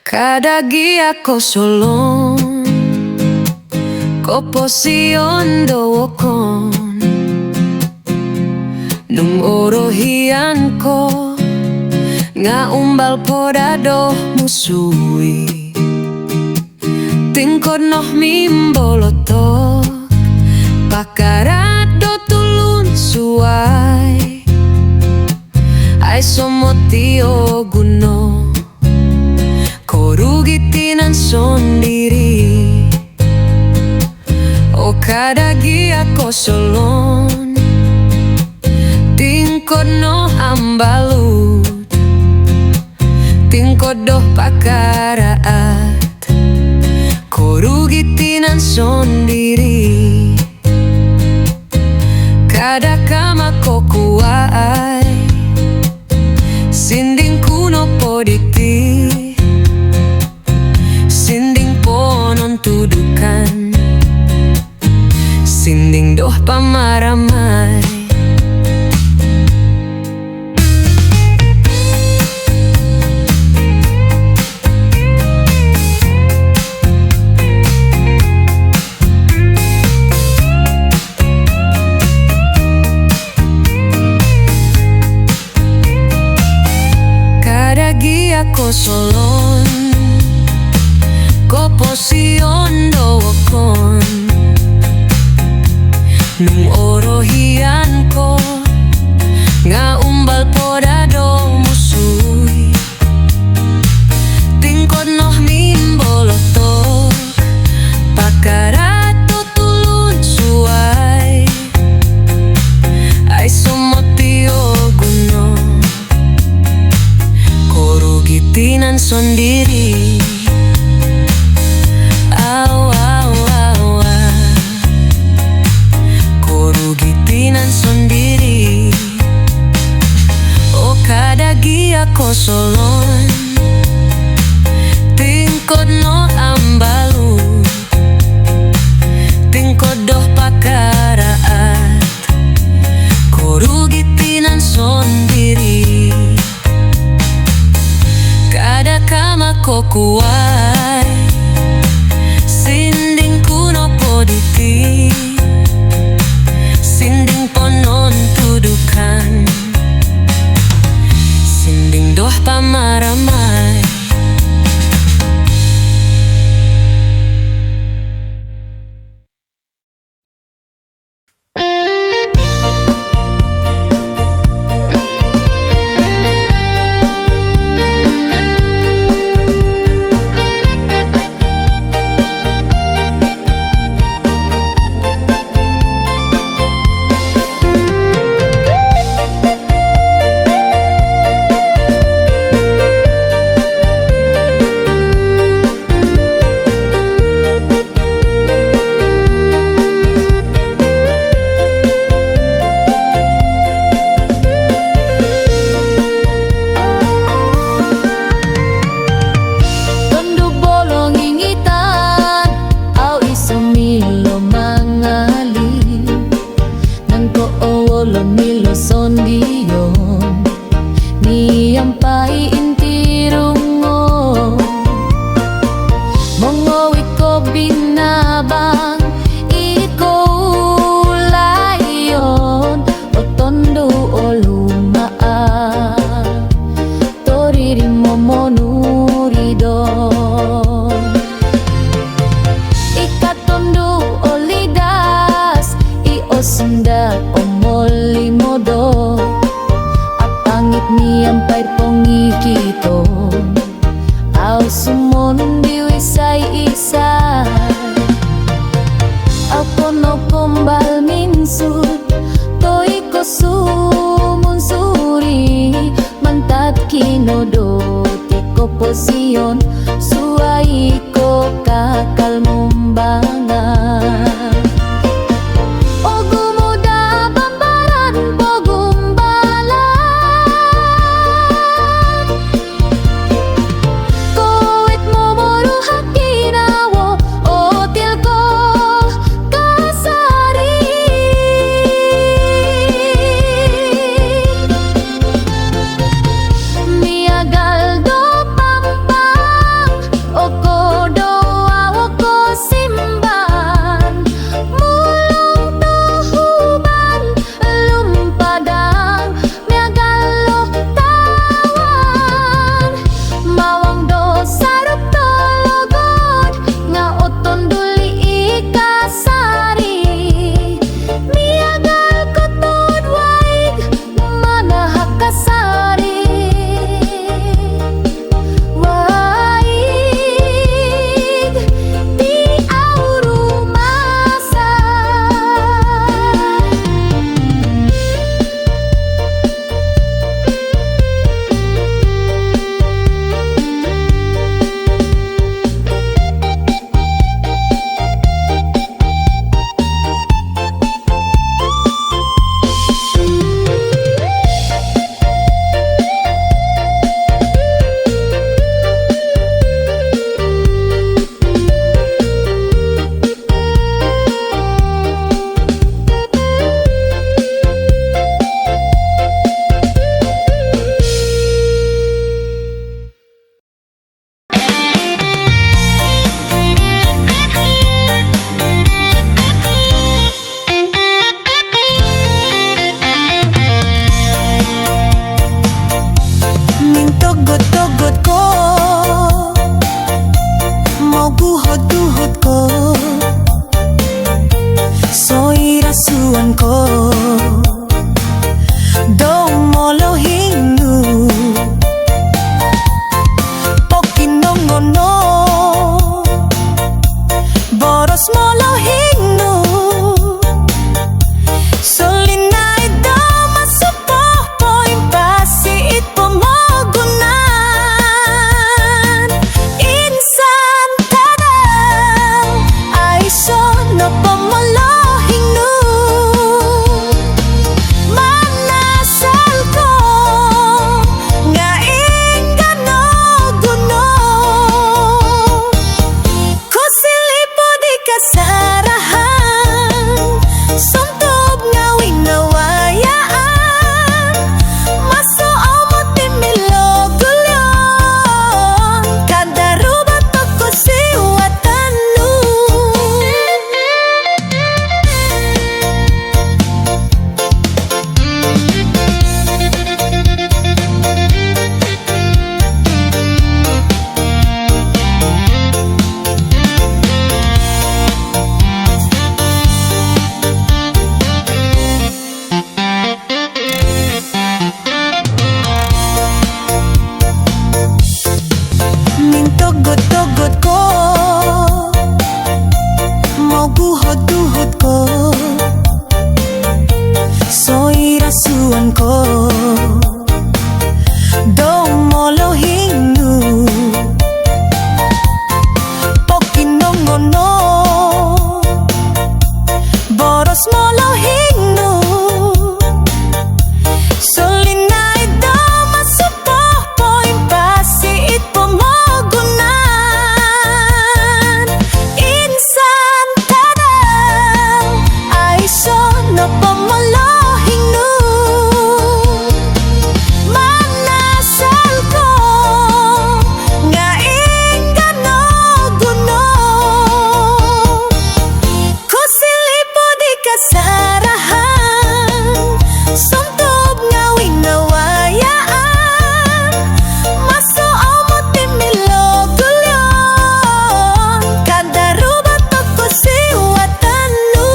Kadagi ako sulong ko posisyon doon nung orohian ko nga umbal podado musuwi tingkod noh mimboloto pakarado tulun suai ay somotio guno korugitinan sondiri o kadagi ako solon tingkod no ambalut tingkod doh pakaraat korugitinan sondiri kada kama ko kuai sinding kuno poditi sinding ponon tudukan sinding doh pamaramay kadagi ako solon ko posisyon doon nung orohian ko nga umbal podado musuy tingkod noh mimboloto pakarato tulun suai ay somotio guno korugitinan sondiri korugitinan sondiri o kadagi ako solon tingkod no ambalut tingkod doh pakaraat korugitinan sondiri kada kama ko kuai sinding kuno poditi sinding ponon tudukan sinding doh pamaramay posisyon suai ko kakal mumbangan Ning tugut-tugut ko mau guhod-guhod ko soy rasuan ko do molohing nu pokinongono boros molohing nu solinay do masupo poin pasiit pomogunan insan tadang ay so no pomolohing nu manasal ko nga ingano guno kusilipo di kasarahan sumtob nga winawayaan masuaw mo timilogulyon kadarubat ako siwatan nu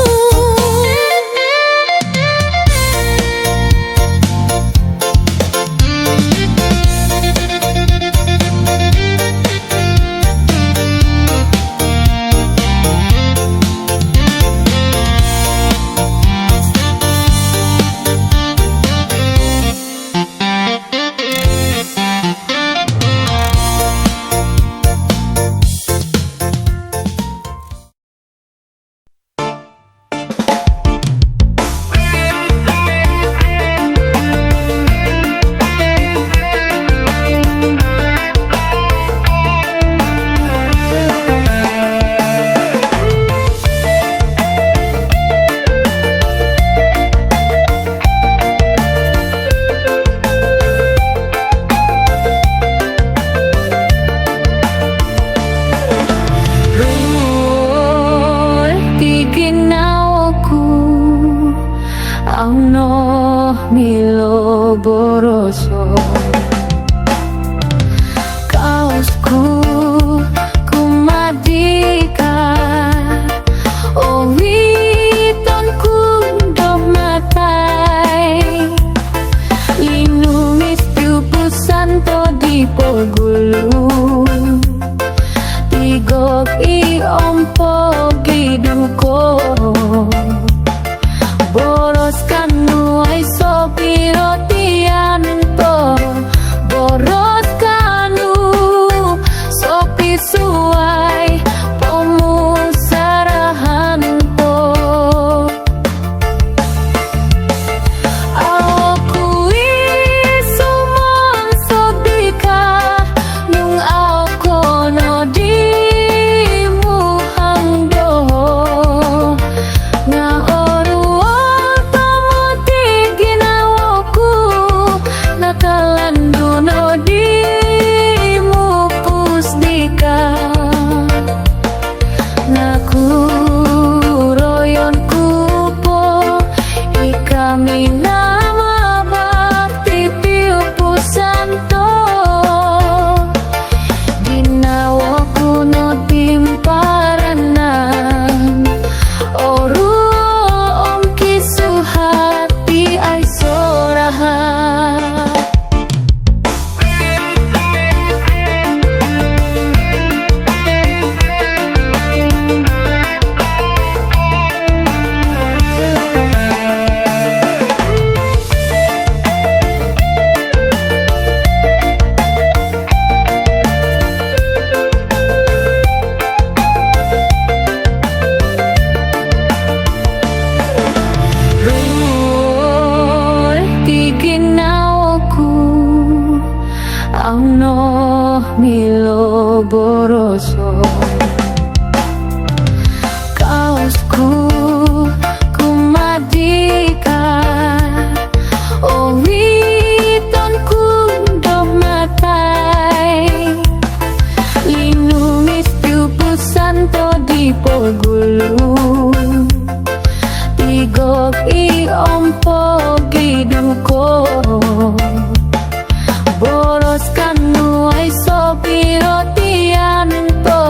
no milo boroso kaosku kumadika o witonku do matai linumis piupu santo di pogulu tigok i ompo giduko boros kanu ay sopiro tianto boros kanu sopi suai pemusarahan to aku isumon sobika nung ako no di muhangdo nga kalanduno di mupusdika naku royon kupo ikami nama bakti piupu santo ginawa kuno timparanan oru om kisuhati ay sorahan no milo boroso kaosku kumadika o witonku do matai linumis piupu santo di pogulu tigok i ompo giduko boros kanu ay sopiro tianto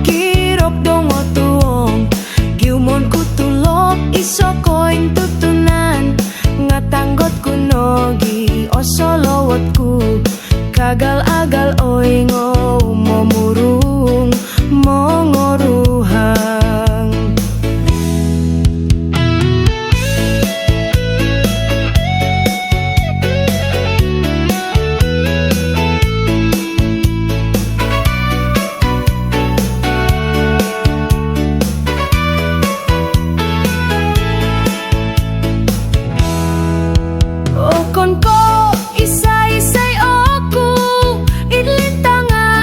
kirop dongo tuong giumon ku tulok iso koin tutunan ngatanggot kunogi osolowotku kagal-agal oingo momurung mongoruhang Okon ko isay-isay oku idlit tangan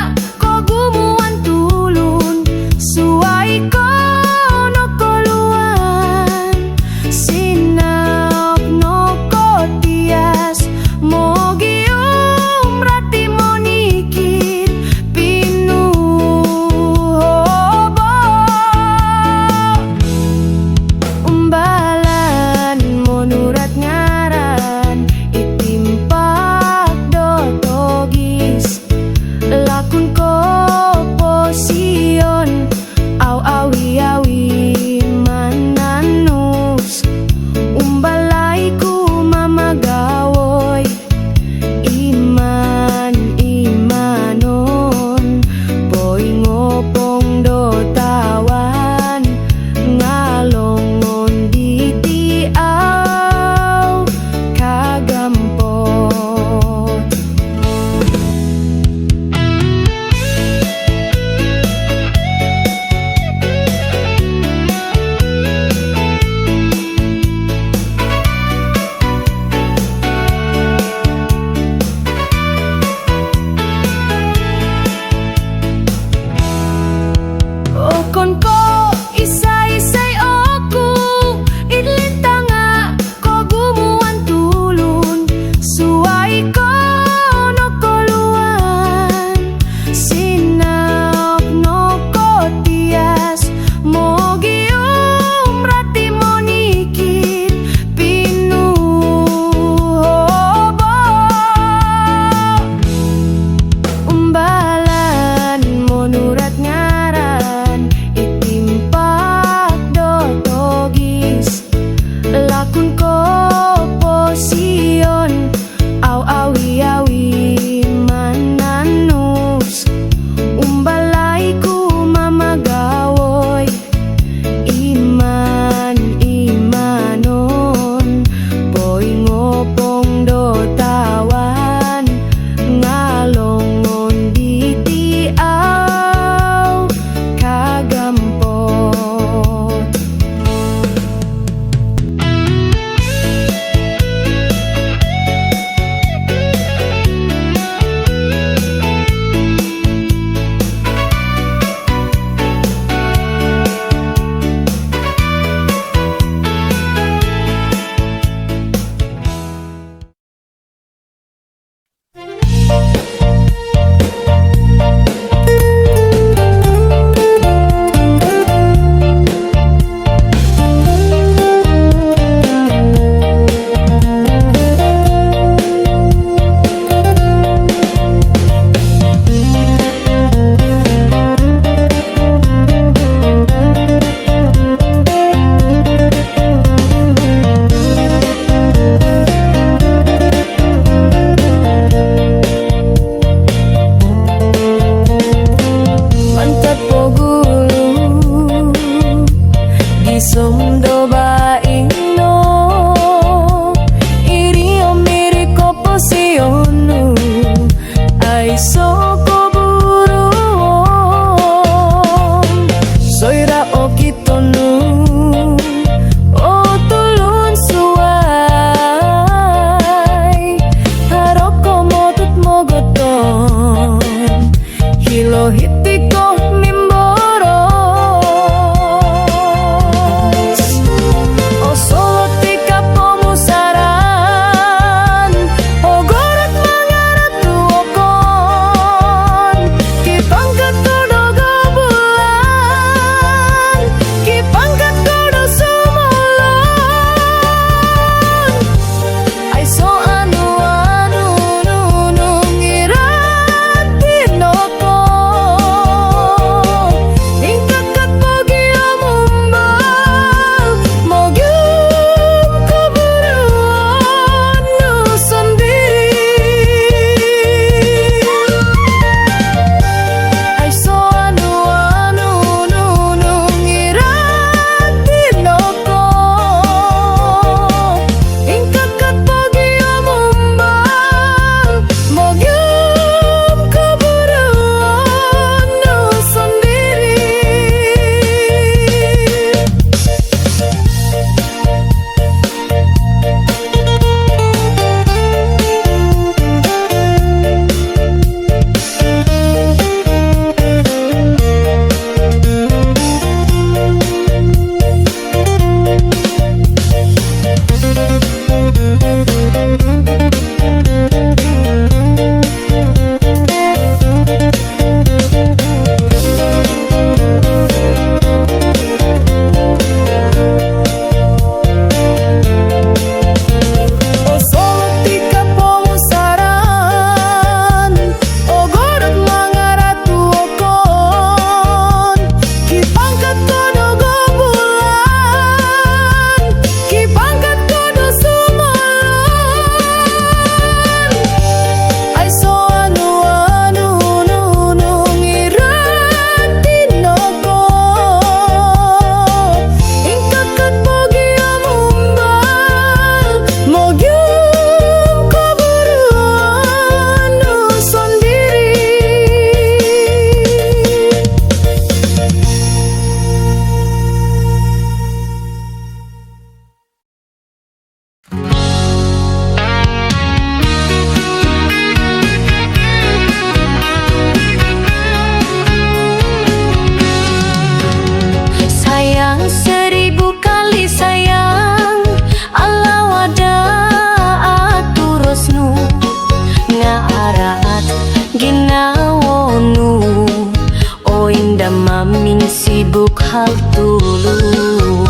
sibuk hal tulung.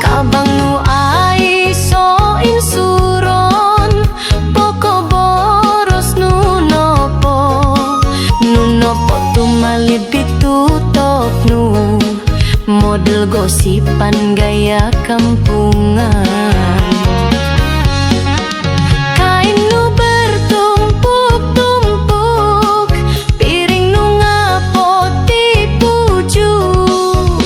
Kabang nu ai so insuron poko boros nu nopo tumalib ditutup nu model gosipan gaya kampungan. Kain nu bertumpuk-tumpuk, piring nu ngapoti pujuk,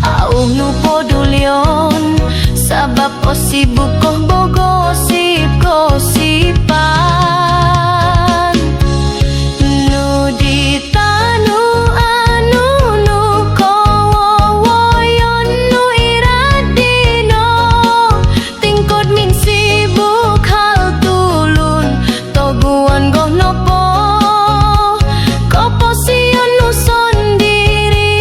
auh nu podulyon sabab o sibuk koh bogosip-gosipan. Nu ditanu anu nu kowowoyon nu iradino, tingkod min sibuk hal tulun toguan goh nopo kopo sion nu sondiri.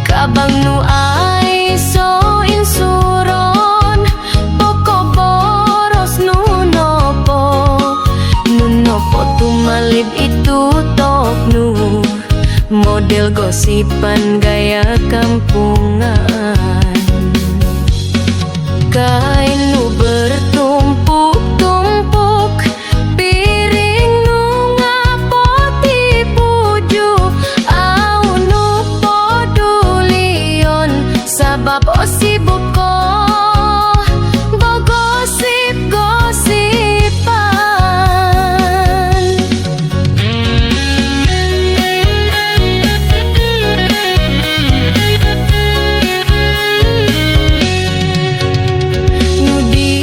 Kabang nu ai so insuron poko boros nu nopo tumalib itu tok nu model gosipan gaya kampungan. Kain nu bertumpuk-tumpuk, piring nu ngapoti pujuk, au nu podulion sabab o sibuk koh bogosip-gosipan. Nu di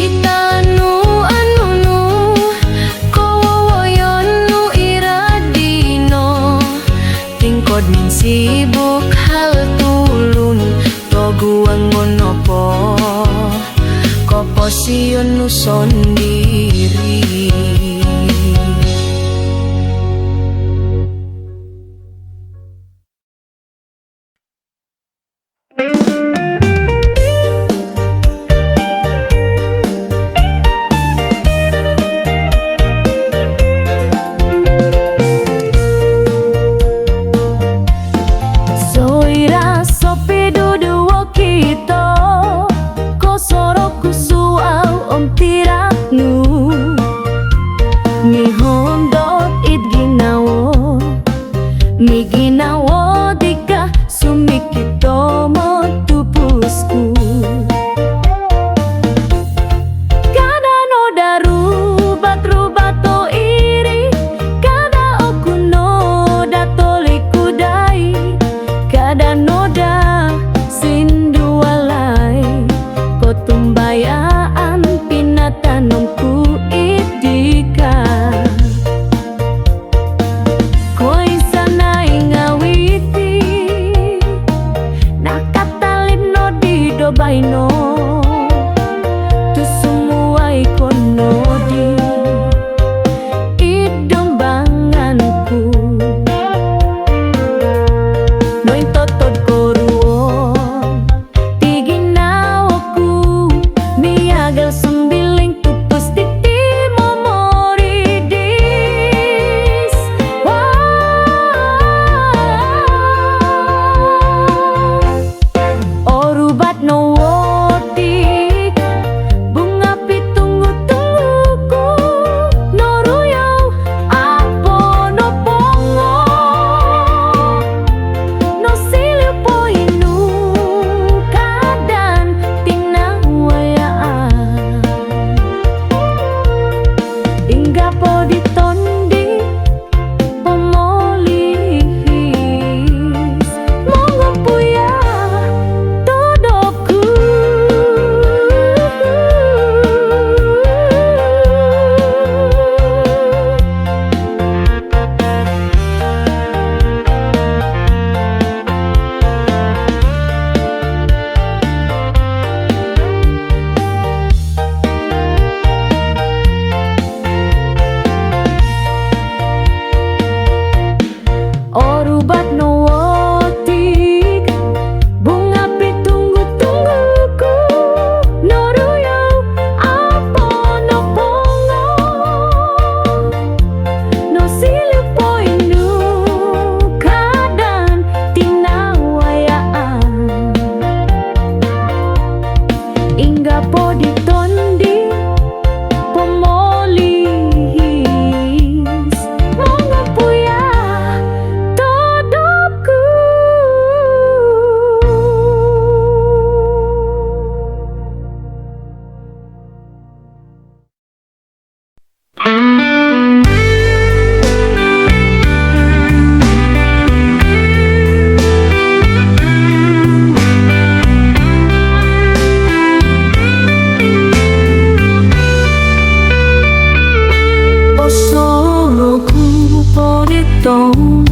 tong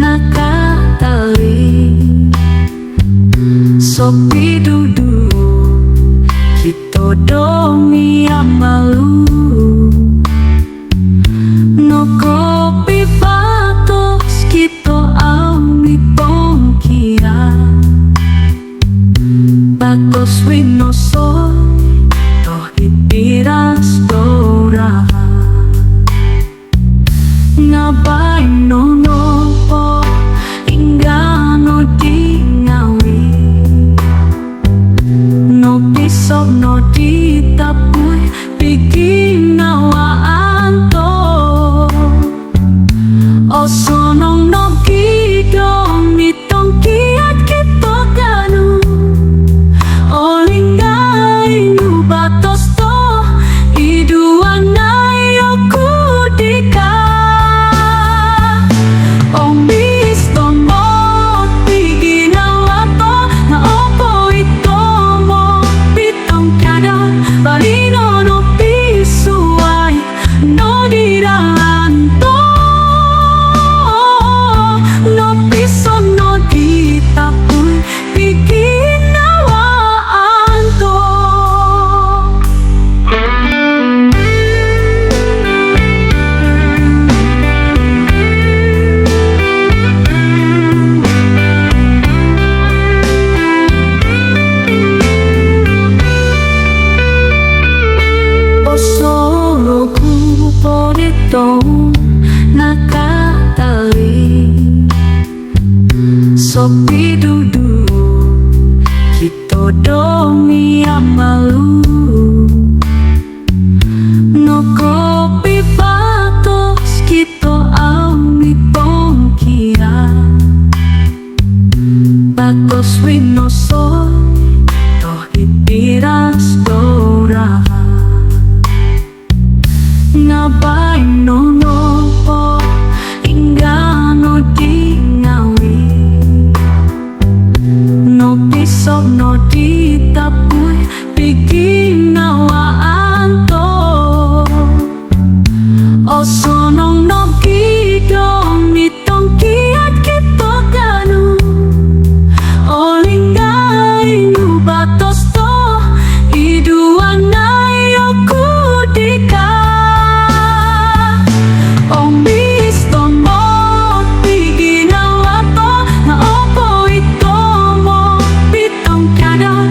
nakatali sopi dudu kita dong yang malu no kopi patos kita ami pongkia batos winoso toh itiras dora ngapain no po hingga no dingawi no pisok no ditapui bikin nawaan to oso nong no kidong mitong kiat kita kanu olingai nu batos to iduan ayo kudika Om bis tombot bikin awato na opo itomo pitong kada balino no pisuai no diranto no piso no ditapui bikin awaan to Solo ku podetong nakatali sopi dudu kita dong yang malu no kopi patos kita ami pongkia batos winoso toh itiras dora ngapain no po hingga no dingawi no pisok no ditapui bikin nawaan to oso nong no kidong mitong kiat kita kanu olingai nu batos to iduan ayo kudika Om bis tombot bikin awato na opo itomo pitong kada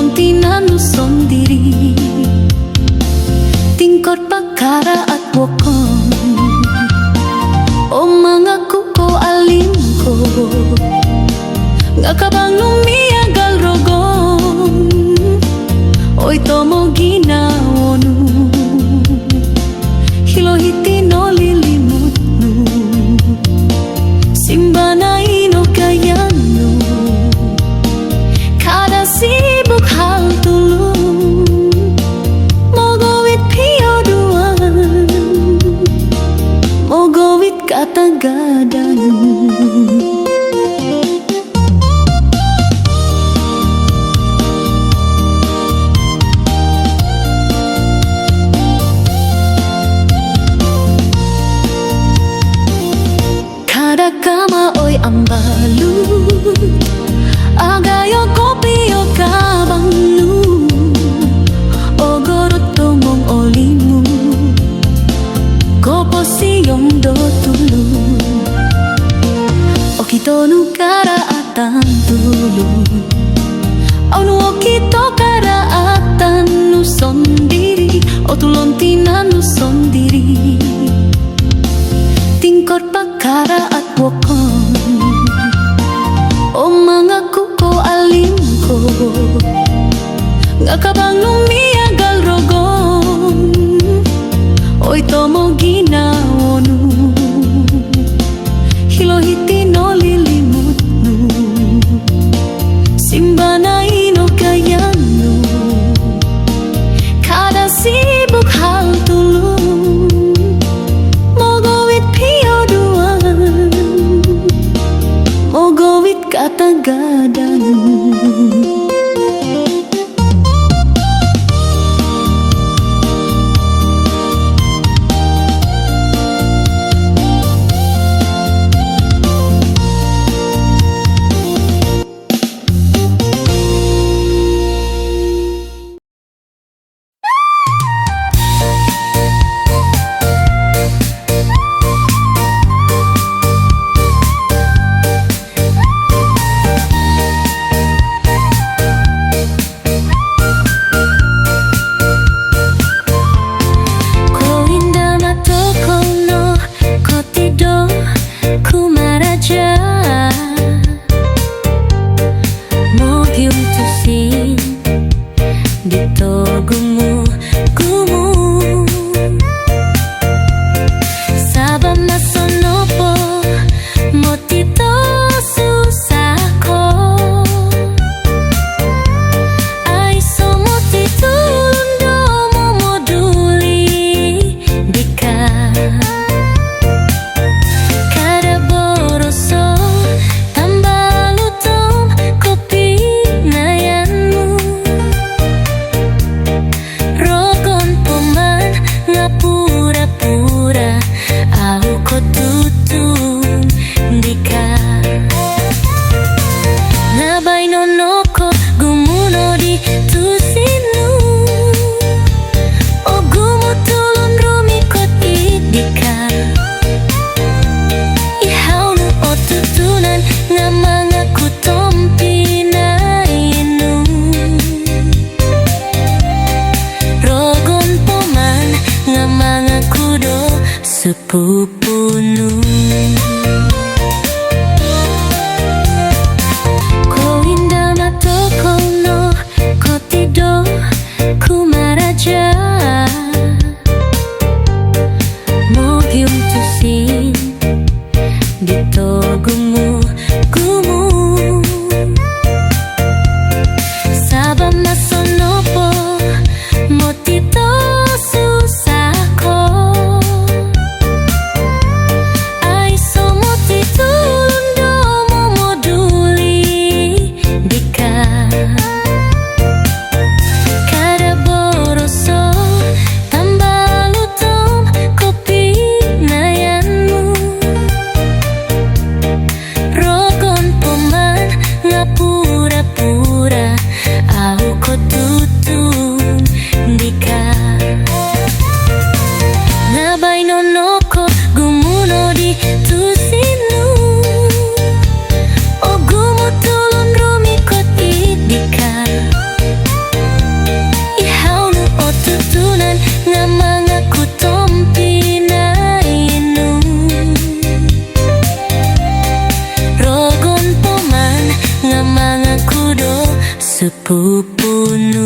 lontinan sendiri tingkot pakara at wokon o mangaku ko alingko ngakabang lumiagal rogon oy tomo ginawonu hilohiti no lilimutnu simbana ino kayanu kada sibuk hal tulung mogowit pioduan mogowit kata gadang kada kama oy ambalu agayo kopio kabanglu ogorot tomong olimu kopo siyong do tulu okito nu kara atan tulu onu okito kara atan nu sondiri o tulontinan nu sondiri tingkot pakara at wokon o mangaku ko alingko ngakabang lumiagal rogon oy tomo ginawonu hilohiti no lilimutnu simbana ino kayanu kada sibuk hal tulung mogowit pioduan mogowit kata gadang sepupunu.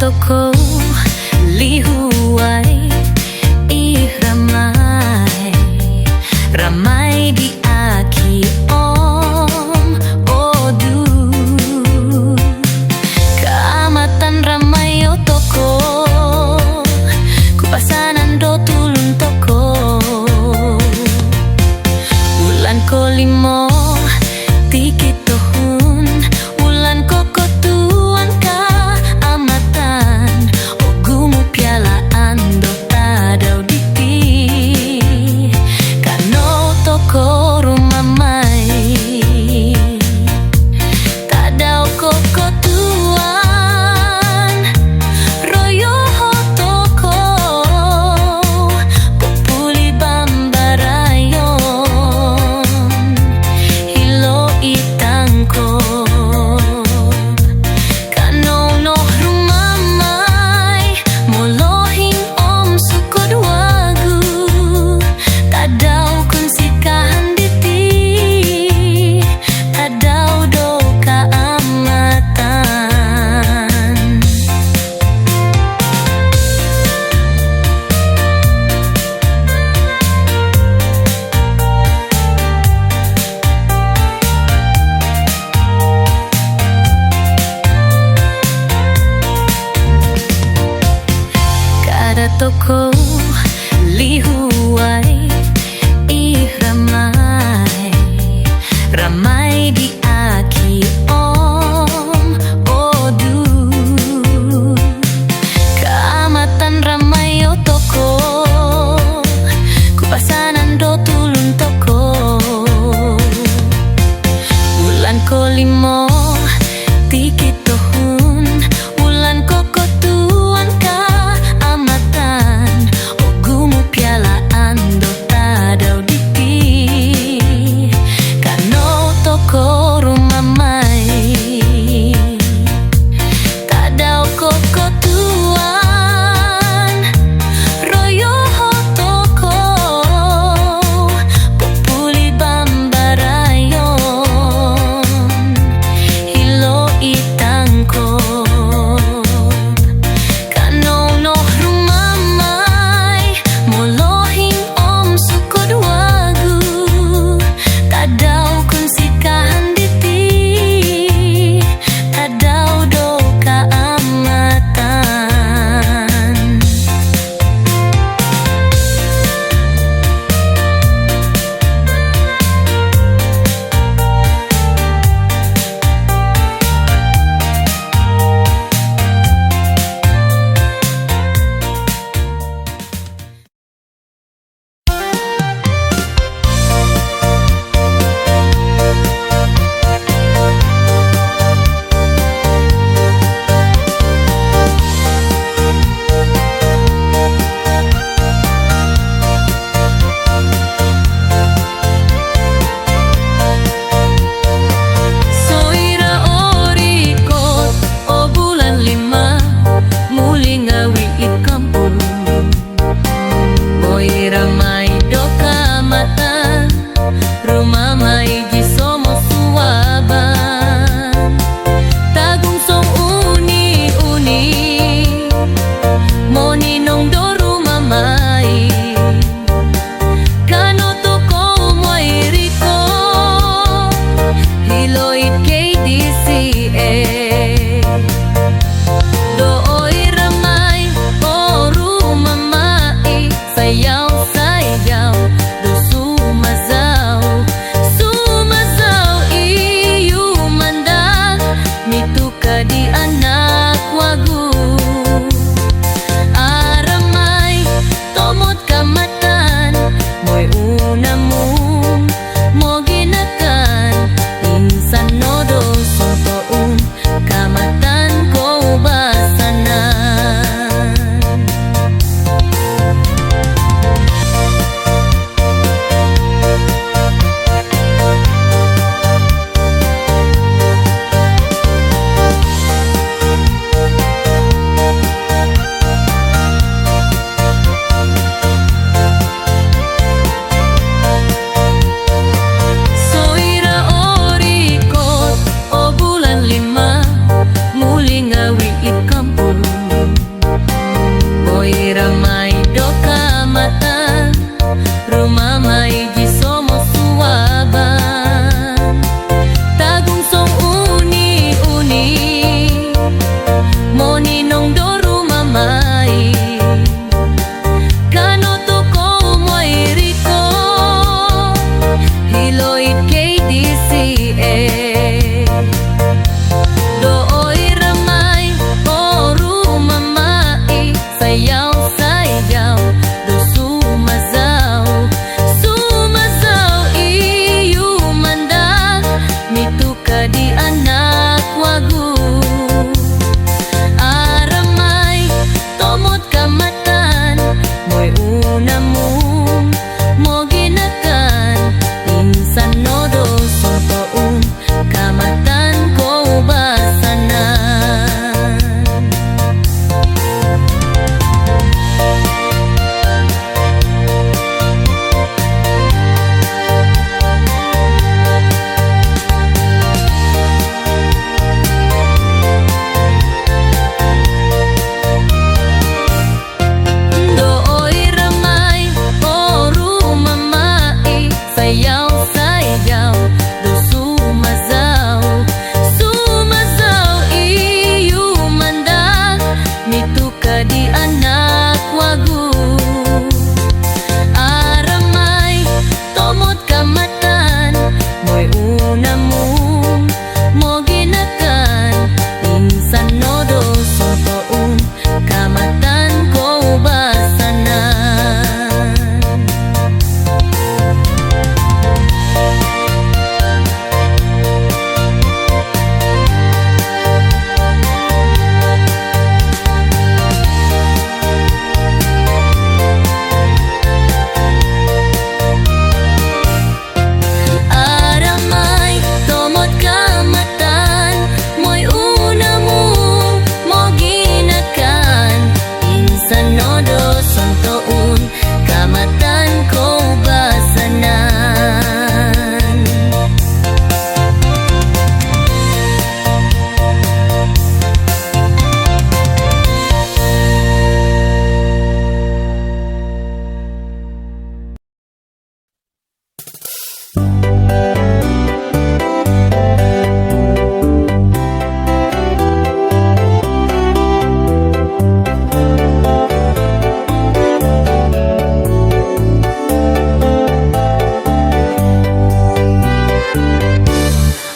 toko lihuai ih ramai di aki om odu keamatan ramai o toko kupasanan do tulun toko ulan ko limo tikit tohun ulan koko tuan ka amatan ogumu pialaan do tadau dipi kano toko rumah mai limo tiki tohun ulan koko tuan ka amatan ogumu pialaan do tadau diki kano toko rumah mai tadau koko tuan royo hotoko populi bambarayon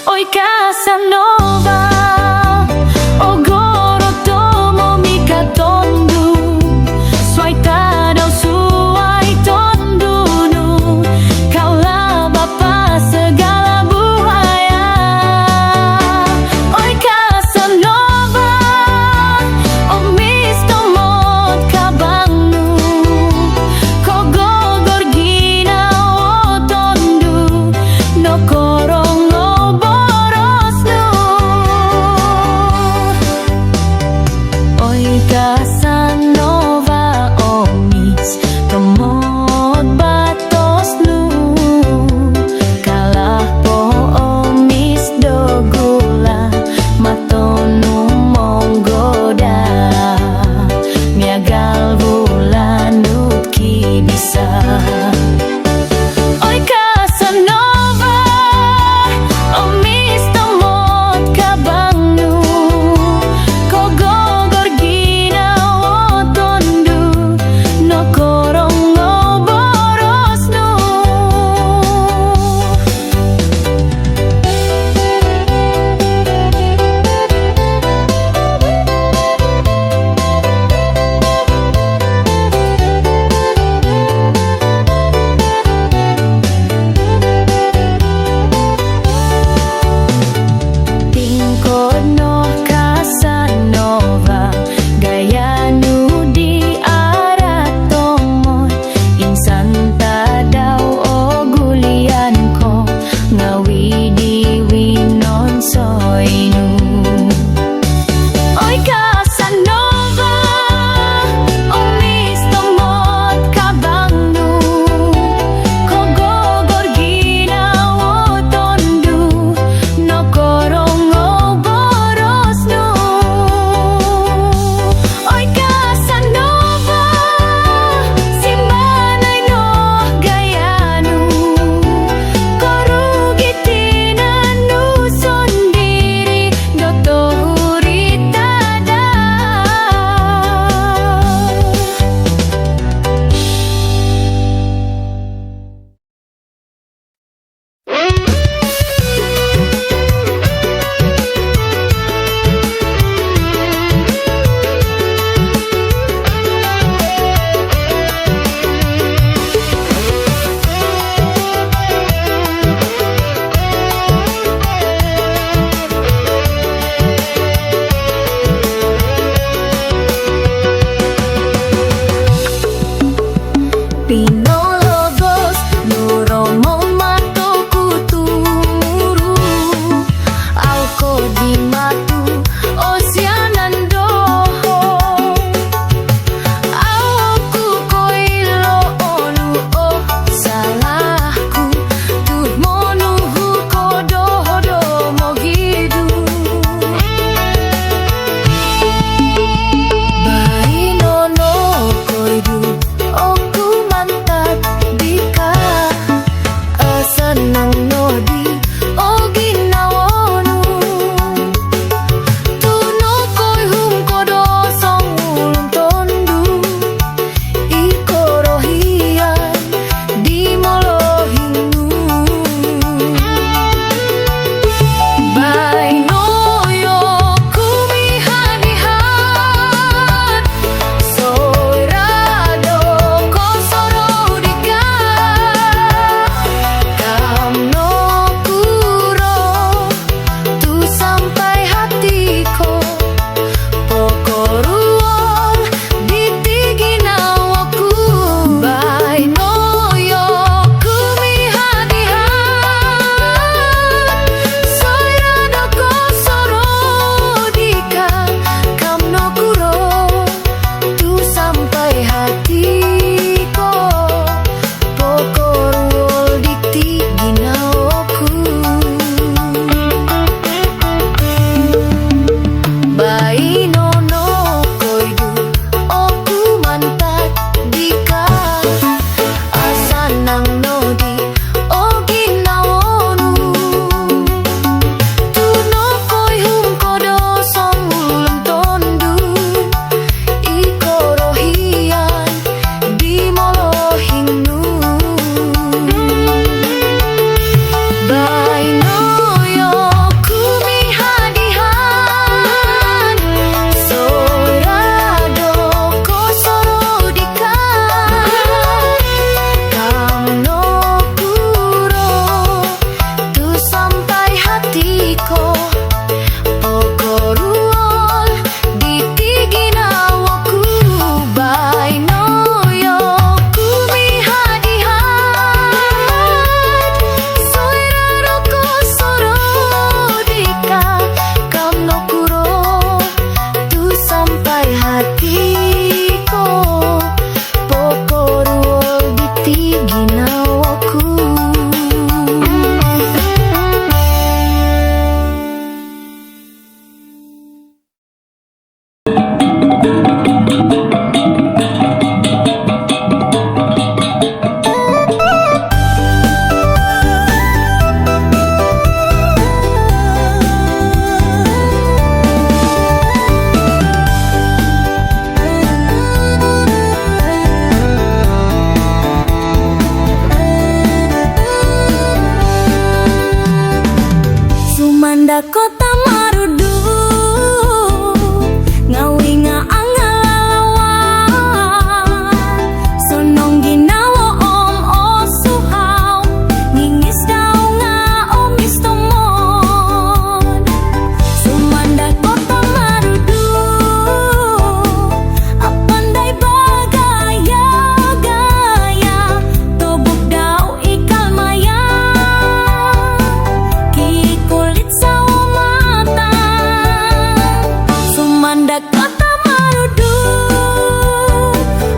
Oi Casanova, ogoro tomo mika tondu, suai tadau suai tondunu, kaulah bapa segala buaya. Oi Casanova, o misto mot kabangnu, kogogor gina o tondu, no korong o borosnu. Oi Casanova, o misto mot batosnu, kalah po o mis dogula, matonu monggoda, miagal bulan nuki bisa. Oi Casanova, o misto mot kabangnu, kogogor gina o tondu, no korong o borosnu. Tingkono Casanova, gayanu di arah tomon, insan tadau o gulian ko, ngawi di winon soinu. Oi Casanova, o misto mot kabangnu, kogogor gina o tondu, no korong o borosnu. Oi Casanova, simbanay no gayanu, korugitina nu sondiri, doto huritada. Pinologos nuromo mato kutumuru, auko di matu osianandoho, auku koilo olu oh salahku, tuh monuhu kodohodo mogidu. Bainono koidu oku mantat dika, senang nodi o ginawonu, tuno koi hum kodo song ulun tondu, ikorohian di molohinu. Bainoyo kumihanihan, soirado kosorodika, kamno Sumanda kota marudu ngawi nga angalawan sonong ginawa om osuhaw ngingis daw nga om istomon. Sumanda kota marudu apandai bagaya gaya tobok daw ikal maya ki kulit sawo mata. Sumanda kota marudu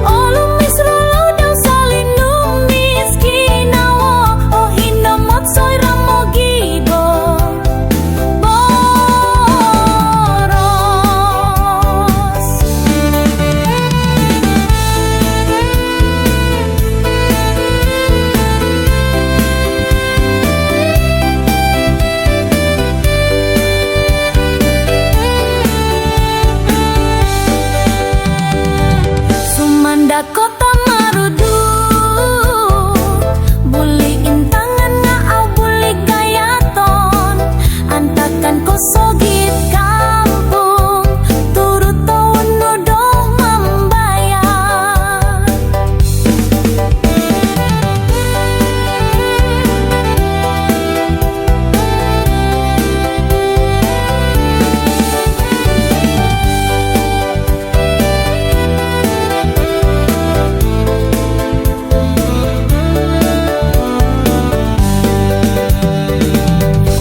olumis rolo daw salinum miskinawo o hinamot soy ramogibo boros. Sumanda kota marudu buliin tangan nga aw buli gayaton antakan ko sogit kampung turut taon no dong mambayar.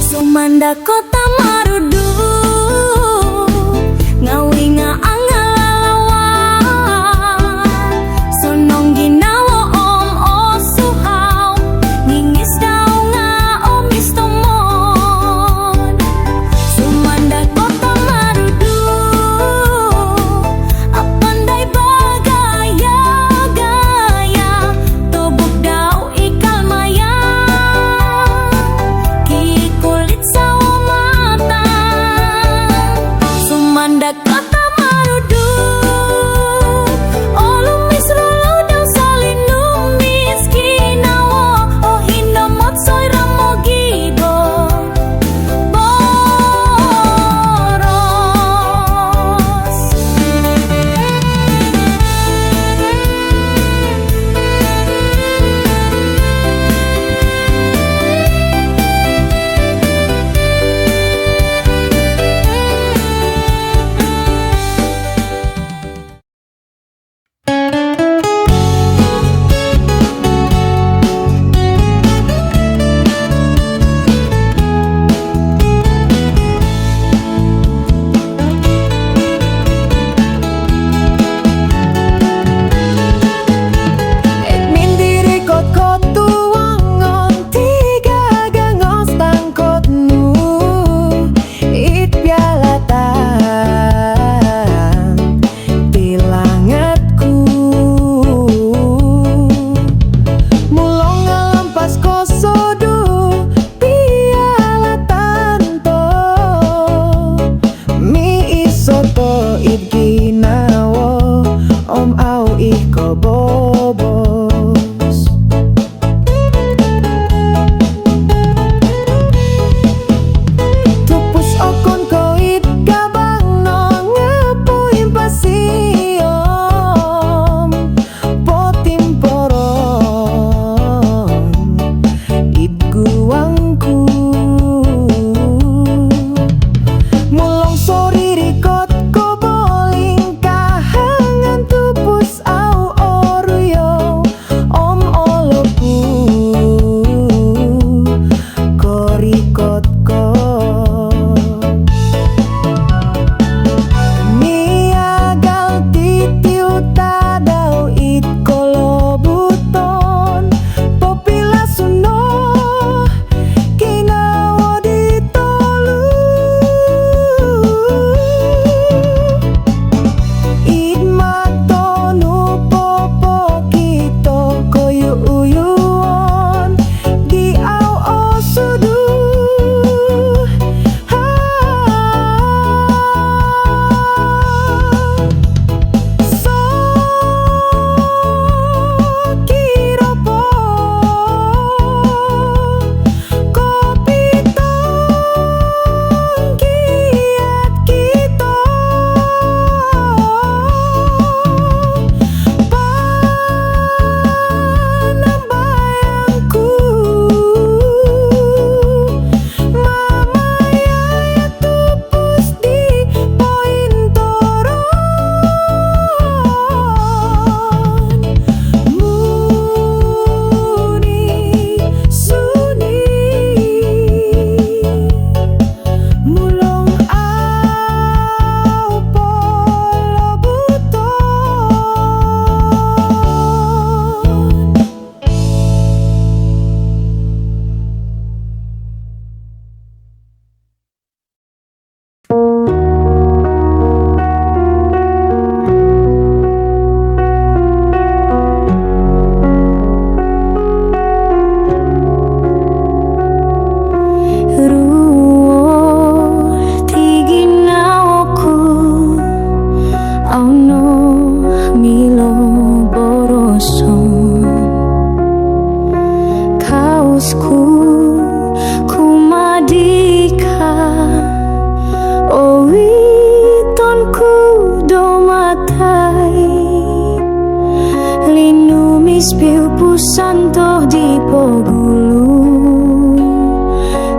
Sumanda kota marudu ngawi nga angalawan sonong ginawa om osuhaw ngingis daw nga om istomon. Sumanda kota marudu apandai bagaya gaya tobok daw ikal maya ki kulit sawo mata.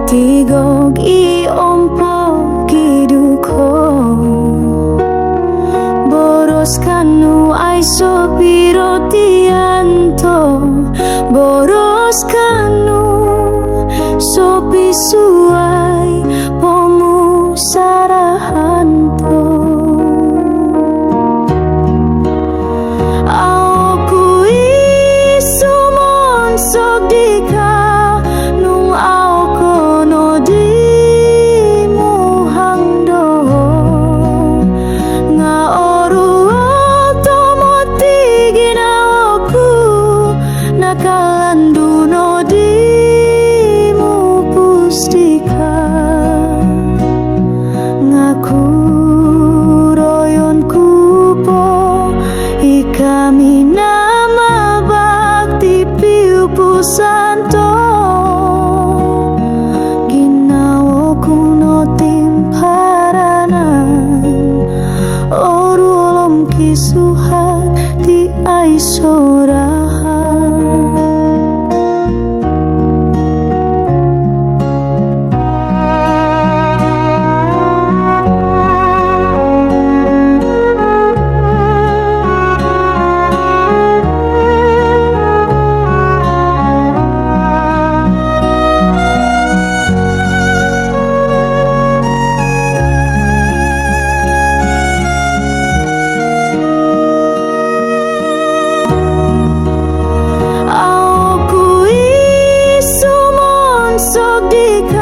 Tigo i ompo kiduko Boros kanu aiso piro tianto Boros kanu sopi suai pomu sarahanto Aku iso mon sok dika nung aku no di muhangdo nga oru otomoti ginawaku nakalandu no di mu pustika ngaku royon kupo ikami nama bakti piu pusanto ginawa kuno timparanan orulom kisuhan di aisorahan Aku iso mon sok dika